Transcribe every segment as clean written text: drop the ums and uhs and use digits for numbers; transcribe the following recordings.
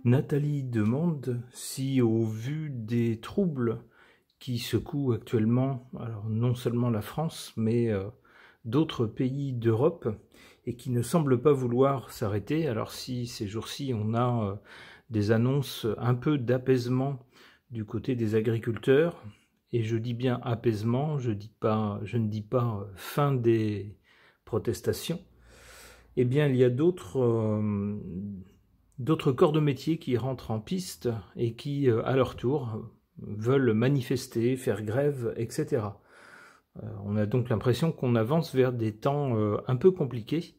Nathalie demande si, au vu des troubles qui secouent actuellement, alors non seulement la France, mais d'autres pays d'Europe, et qui ne semblent pas vouloir s'arrêter, alors si ces jours-ci on a des annonces un peu d'apaisement du côté des agriculteurs, et je dis bien apaisement, je ne dis pas fin des protestations, eh bien il y a d'autres corps de métier qui rentrent en piste et qui, à leur tour, veulent manifester, faire grève, etc. On a donc l'impression qu'on avance vers des temps un peu compliqués,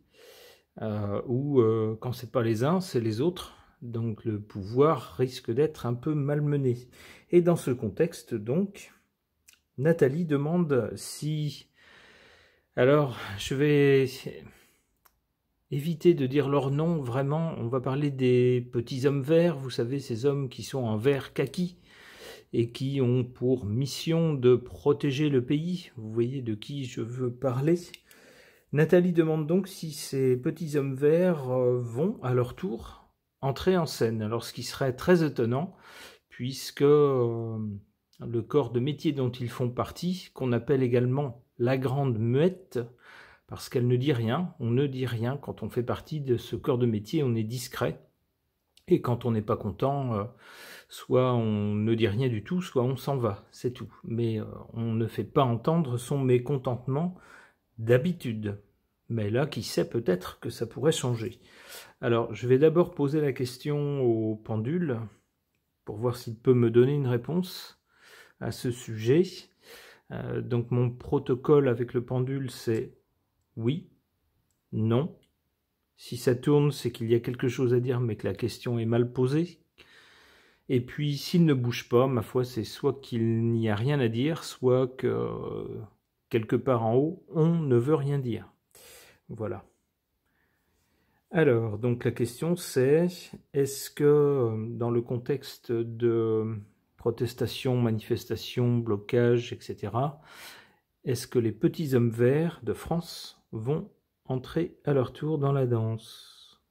où quand c'est pas les uns, c'est les autres, donc le pouvoir risque d'être un peu malmené. Et dans ce contexte, donc, Nathalie demande si... Alors, je vais éviter de dire leur nom, vraiment, on va parler des petits hommes verts, vous savez, ces hommes qui sont en vert kaki, et qui ont pour mission de protéger le pays. Vous voyez de qui je veux parler. Nathalie demande donc si ces petits hommes verts vont, à leur tour, entrer en scène. Alors, ce qui serait très étonnant, puisque le corps de métier dont ils font partie, qu'on appelle également la Grande Muette, parce qu'elle ne dit rien, on ne dit rien quand on fait partie de ce corps de métier, on est discret, et quand on n'est pas content, soit on ne dit rien du tout, soit on s'en va, c'est tout. Mais on ne fait pas entendre son mécontentement d'habitude. Mais là, qui sait, peut-être que ça pourrait changer. Alors, je vais d'abord poser la question au pendule, pour voir s'il peut me donner une réponse à ce sujet. Donc mon protocole avec le pendule, c'est oui, non. Si ça tourne, c'est qu'il y a quelque chose à dire, mais que la question est mal posée. Et puis, s'il ne bouge pas, ma foi, c'est soit qu'il n'y a rien à dire, soit que quelque part en haut, on ne veut rien dire. Voilà. Alors, donc la question c'est, est-ce que dans le contexte de protestation, manifestation, blocage, etc., est-ce que les petits hommes verts de France vont entrer à leur tour dans la danse?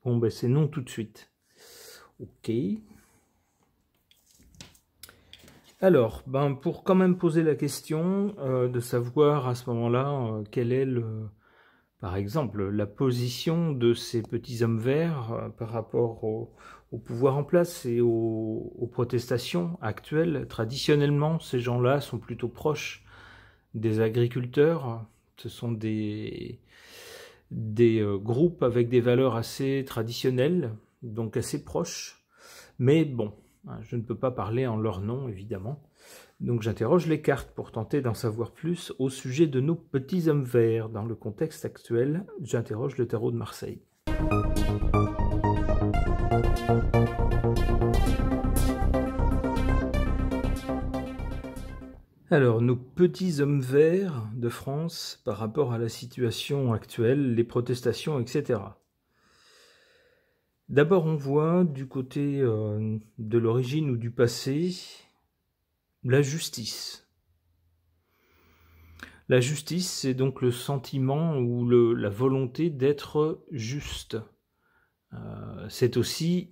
Bon, ben c'est non tout de suite. Ok. Alors, ben pour quand même poser la question de savoir à ce moment-là quelle est par exemple, la position de ces petits hommes verts par rapport au pouvoir en place et aux protestations actuelles. Traditionnellement, ces gens-là sont plutôt proches des agriculteurs. Ce sont des groupes avec des valeurs assez traditionnelles, donc assez proches. Mais bon, je ne peux pas parler en leur nom, évidemment. Donc j'interroge les cartes pour tenter d'en savoir plus au sujet de nos petits hommes verts. Dans le contexte actuel, j'interroge le tarot de Marseille. Alors, nos petits hommes verts de France par rapport à la situation actuelle, les protestations, etc. D'abord, on voit du côté de l'origine ou du passé, la justice. La justice, c'est donc le sentiment ou la volonté d'être juste. C'est aussi,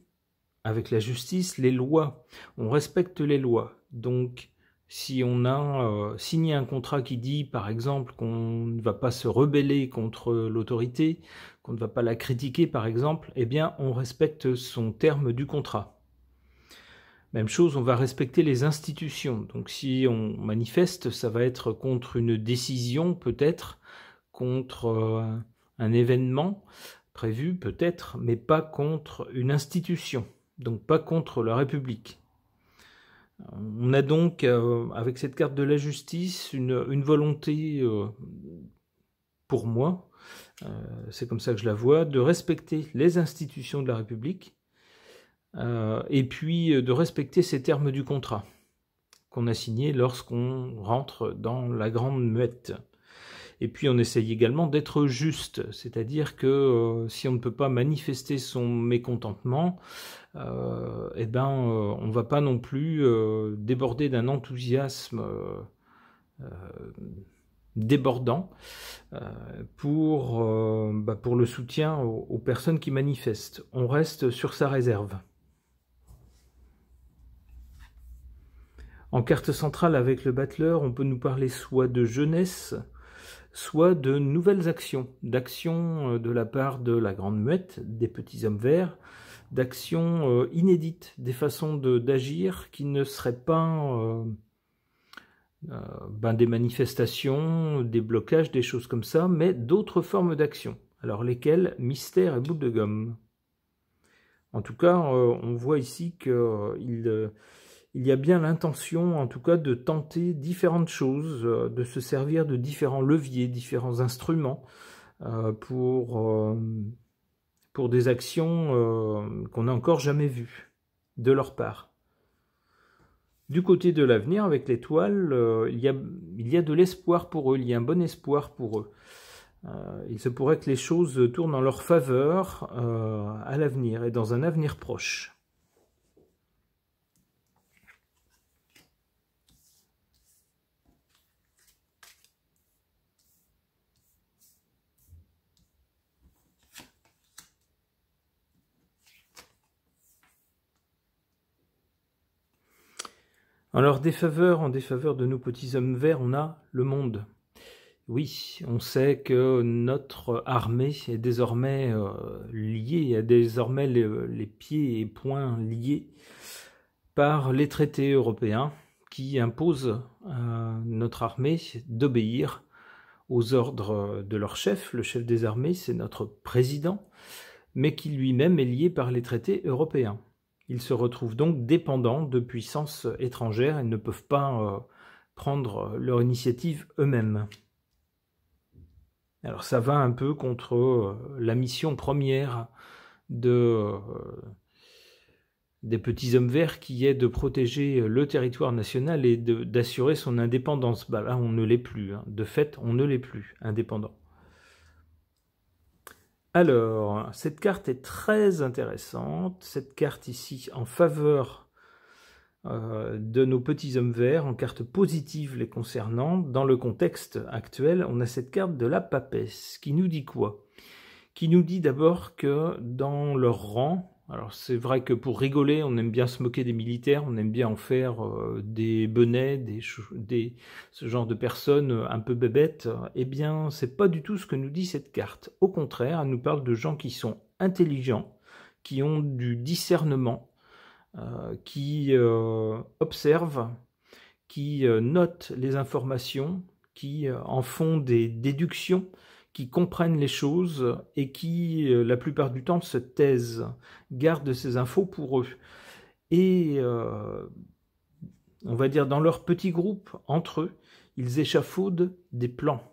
avec la justice, les lois. On respecte les lois. Donc, si on a signé un contrat qui dit, par exemple, qu'on ne va pas se rebeller contre l'autorité, qu'on ne va pas la critiquer, par exemple, eh bien, on respecte son terme du contrat. Même chose, on va respecter les institutions. Donc si on manifeste, ça va être contre une décision peut-être, contre un événement prévu peut-être, mais pas contre une institution, donc pas contre la République. On a donc, avec cette carte de la justice, une volonté, pour moi, c'est comme ça que je la vois, de respecter les institutions de la République, et puis de respecter ces termes du contrat qu'on a signé lorsqu'on rentre dans la Grande Muette. Et puis on essaye également d'être juste, c'est-à-dire que si on ne peut pas manifester son mécontentement, on ne va pas non plus déborder d'un enthousiasme débordant pour le soutien aux personnes qui manifestent. On reste sur sa réserve. En carte centrale avec le battleur, on peut nous parler soit de jeunesse, soit de nouvelles actions, d'actions de la part de la Grande Muette, des petits hommes verts, d'actions inédites, des façons d'agir qui ne seraient pas des manifestations, des blocages, des choses comme ça, mais d'autres formes d'action. Alors lesquelles? Mystère et boule de gomme. En tout cas, on voit ici qu'il y a bien l'intention, en tout cas, de tenter différentes choses, de se servir de différents leviers, différents instruments pour des actions qu'on n'a encore jamais vues de leur part. Du côté de l'avenir, avec l'étoile, il y a de l'espoir pour eux, il y a un bon espoir pour eux. Il se pourrait que les choses tournent en leur faveur à l'avenir et dans un avenir proche. Alors, en défaveur de nos petits hommes verts, on a le monde. Oui, on sait que notre armée est désormais liée, a désormais les pieds et poings liés par les traités européens qui imposent à notre armée d'obéir aux ordres de leur chef. Le chef des armées, c'est notre président, mais qui lui-même est lié par les traités européens. Ils se retrouvent donc dépendants de puissances étrangères et ne peuvent pas prendre leur initiative eux-mêmes. Alors ça va un peu contre la mission première des petits hommes verts qui est de protéger le territoire national et d'assurer son indépendance. Là, on ne l'est plus. Hein. De fait, on ne l'est plus, indépendant. Alors, cette carte est très intéressante. Cette carte ici, en faveur de nos petits hommes verts, en carte positive les concernant. Dans le contexte actuel, on a cette carte de la papesse, qui nous dit quoi? Qui nous dit d'abord que dans leur rang, alors c'est vrai que pour rigoler, on aime bien se moquer des militaires, on aime bien en faire des benets, ce genre de personnes un peu bébêtes. Eh bien, c'est pas du tout ce que nous dit cette carte. Au contraire, elle nous parle de gens qui sont intelligents, qui ont du discernement, qui observent, qui notent les informations, qui en font des déductions, qui comprennent les choses et qui, la plupart du temps, se taisent, gardent ces infos pour eux. Et, on va dire, dans leur petit groupe, entre eux, ils échafaudent des plans.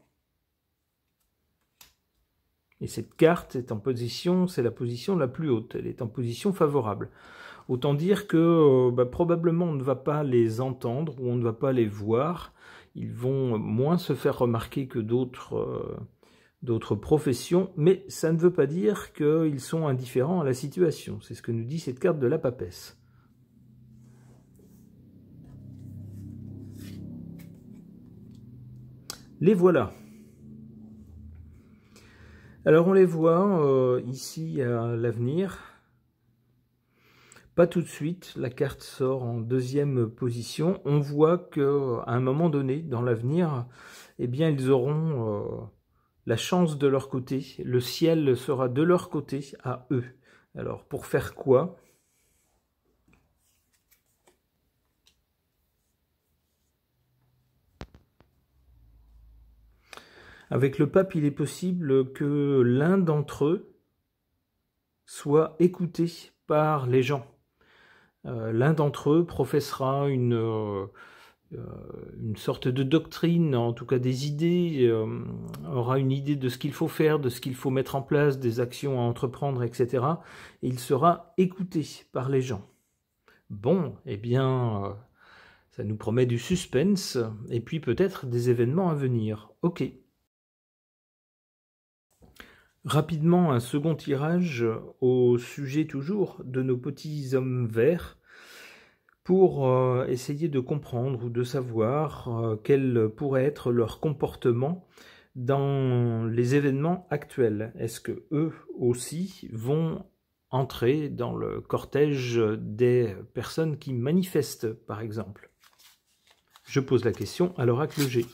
Et cette carte est en position, c'est la position la plus haute, elle est en position favorable. Autant dire que probablement on ne va pas les entendre ou on ne va pas les voir, ils vont moins se faire remarquer que d'autres professions, mais ça ne veut pas dire qu'ils sont indifférents à la situation. C'est ce que nous dit cette carte de la papesse. Les voilà. Alors on les voit ici à l'avenir. Pas tout de suite, la carte sort en deuxième position. On voit qu'à un moment donné, dans l'avenir, eh bien ils auront la chance de leur côté, le ciel sera de leur côté à eux. Alors, pour faire quoi? Avec le pape, il est possible que l'un d'entre eux soit écouté par les gens. L'un d'entre eux professera une sorte de doctrine, en tout cas des idées, aura une idée de ce qu'il faut faire, de ce qu'il faut mettre en place, des actions à entreprendre, etc. Et il sera écouté par les gens. Bon, eh bien, ça nous promet du suspense, et puis peut-être des événements à venir. Ok. Rapidement, un second tirage au sujet toujours de nos petits hommes verts pour essayer de comprendre ou de savoir quel pourrait être leur comportement dans les événements actuels. Est-ce que eux aussi vont entrer dans le cortège des personnes qui manifestent, par exemple? Je pose la question à l'oracle G.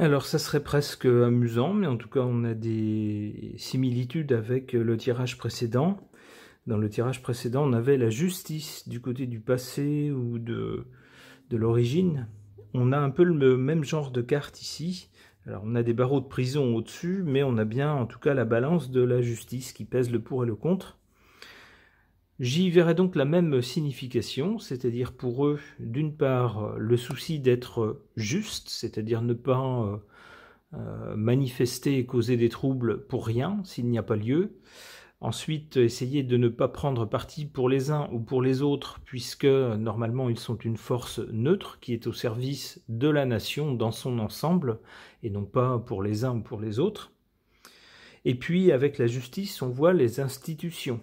Alors ça serait presque amusant, mais en tout cas on a des similitudes avec le tirage précédent. Dans le tirage précédent, on avait la justice du côté du passé ou de l'origine. On a un peu le même genre de carte ici. Alors on a des barreaux de prison au-dessus, mais on a bien en tout cas la balance de la justice qui pèse le pour et le contre. J'y verrai donc la même signification, c'est-à-dire pour eux, d'une part, le souci d'être juste, c'est-à-dire ne pas manifester et causer des troubles pour rien, s'il n'y a pas lieu. Ensuite, essayer de ne pas prendre parti pour les uns ou pour les autres, puisque normalement ils sont une force neutre qui est au service de la nation dans son ensemble, et non pas pour les uns ou pour les autres. Et puis, avec la justice, on voit les institutions.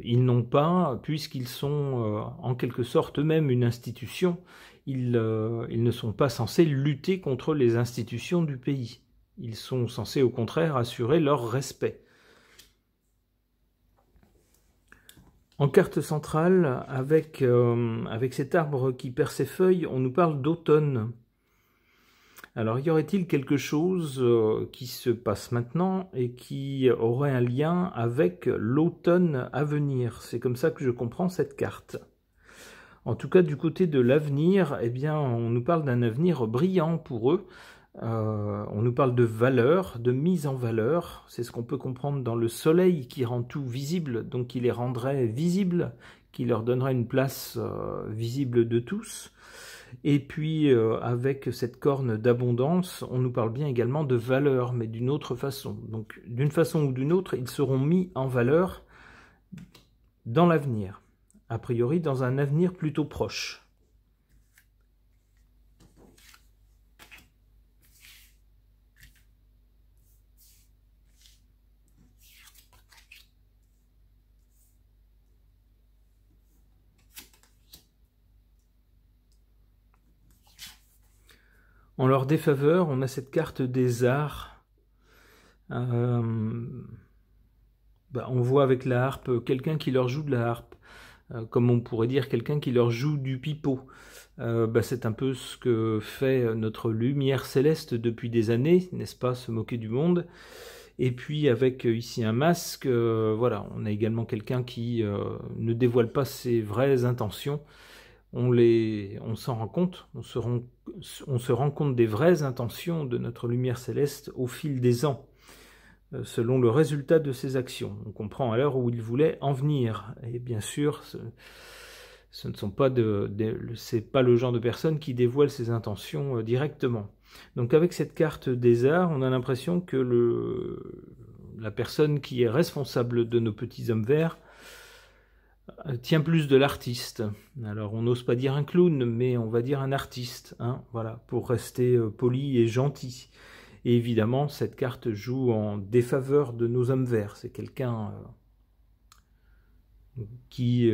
Ils n'ont pas, puisqu'ils sont en quelque sorte eux-mêmes une institution, ils ne sont pas censés lutter contre les institutions du pays. Ils sont censés au contraire assurer leur respect. En carte centrale, avec cet arbre qui perd ses feuilles, on nous parle d'automne. Alors, y aurait-il quelque chose qui se passe maintenant et qui aurait un lien avec l'automne à venir? C'est comme ça que je comprends cette carte. En tout cas, du côté de l'avenir, eh bien, on nous parle d'un avenir brillant pour eux. On nous parle de valeur, de mise en valeur. C'est ce qu'on peut comprendre dans le soleil qui rend tout visible, donc qui les rendrait visibles, qui leur donnerait une place visible de tous. Et puis, avec cette corne d'abondance, on nous parle bien également de valeur, mais d'une autre façon. Donc, d'une façon ou d'une autre, ils seront mis en valeur dans l'avenir. A priori, dans un avenir plutôt proche. En leur défaveur, on a cette carte des arts. On voit avec la harpe quelqu'un qui leur joue de la harpe, comme on pourrait dire quelqu'un qui leur joue du pipeau. C'est un peu ce que fait notre lumière céleste depuis des années, n'est-ce pas, se moquer du monde. Et puis avec ici un masque, voilà, on a également quelqu'un qui ne dévoile pas ses vraies intentions. On s'en rend compte, on se rend compte des vraies intentions de notre lumière céleste au fil des ans, selon le résultat de ses actions. On comprend alors où il voulait en venir. Et bien sûr, ce ne sont pas c'est pas le genre de personne qui dévoile ses intentions directement. Donc avec cette carte des arts, on a l'impression que la personne qui est responsable de nos petits hommes verts tient plus de l'artiste. Alors on n'ose pas dire un clown, mais on va dire un artiste, hein, voilà, pour rester poli et gentil. Et évidemment, cette carte joue en défaveur de nos hommes verts. C'est quelqu'un qui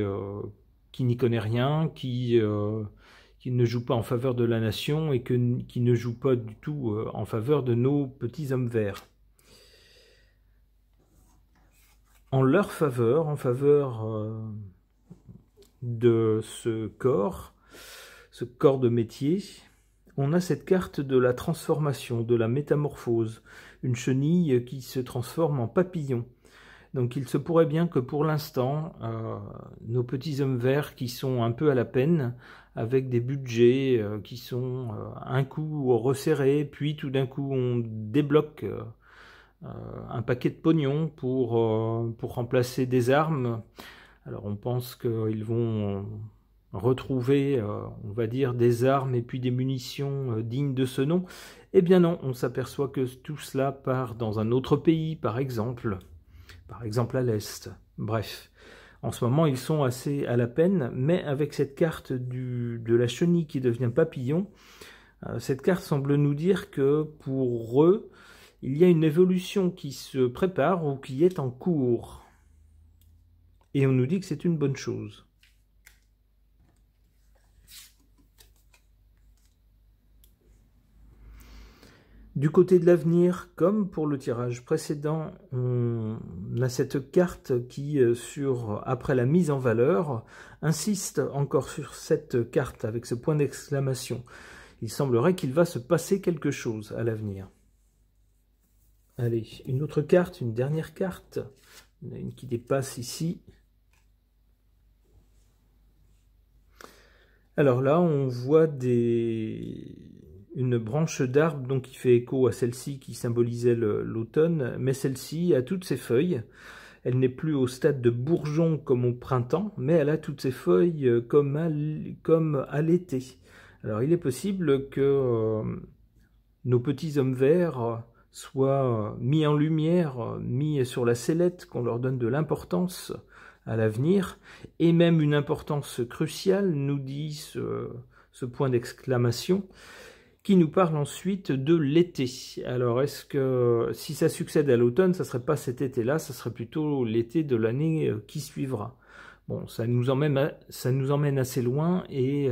n'y connaît rien, qui ne joue pas en faveur de la nation et qui ne joue pas du tout en faveur de nos petits hommes verts. En leur faveur, en faveur de ce corps de métier, on a cette carte de la transformation, de la métamorphose, une chenille qui se transforme en papillon. Donc il se pourrait bien que pour l'instant, nos petits hommes verts qui sont un peu à la peine, avec des budgets qui sont un coup resserrés, puis tout d'un coup on débloque un paquet de pognon pour remplacer des armes. Alors on pense qu'ils vont retrouver, on va dire, des armes et puis des munitions dignes de ce nom. Eh bien non, on s'aperçoit que tout cela part dans un autre pays, par exemple à l'Est. Bref, En ce moment, ils sont assez à la peine, mais avec cette carte de la chenille qui devient papillon, cette carte semble nous dire que pour eux, il y a une évolution qui se prépare ou qui est en cours. Et on nous dit que c'est une bonne chose. Du côté de l'avenir, comme pour le tirage précédent, on a cette carte qui, après la mise en valeur, insiste encore sur cette carte avec ce point d'exclamation. Il semblerait qu'il va se passer quelque chose à l'avenir. Allez, une autre carte, une dernière carte. Il y en a une qui dépasse ici. Alors là, on voit une branche d'arbre donc qui fait écho à celle-ci qui symbolisait l'automne, mais celle-ci a toutes ses feuilles. Elle n'est plus au stade de bourgeon comme au printemps, mais elle a toutes ses feuilles comme à l'été. Alors il est possible que nos petits hommes verts soient mis en lumière, mis sur la sellette, qu'on leur donne de l'importance à l'avenir, et même une importance cruciale, nous dit ce point d'exclamation, qui nous parle ensuite de l'été. Alors est-ce que si ça succède à l'automne, ça ne serait pas cet été-là, ça serait plutôt l'été de l'année qui suivra. Bon, ça nous emmène assez loin et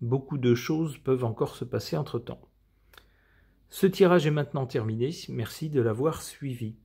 beaucoup de choses peuvent encore se passer entre-temps. Ce tirage est maintenant terminé, merci de l'avoir suivi.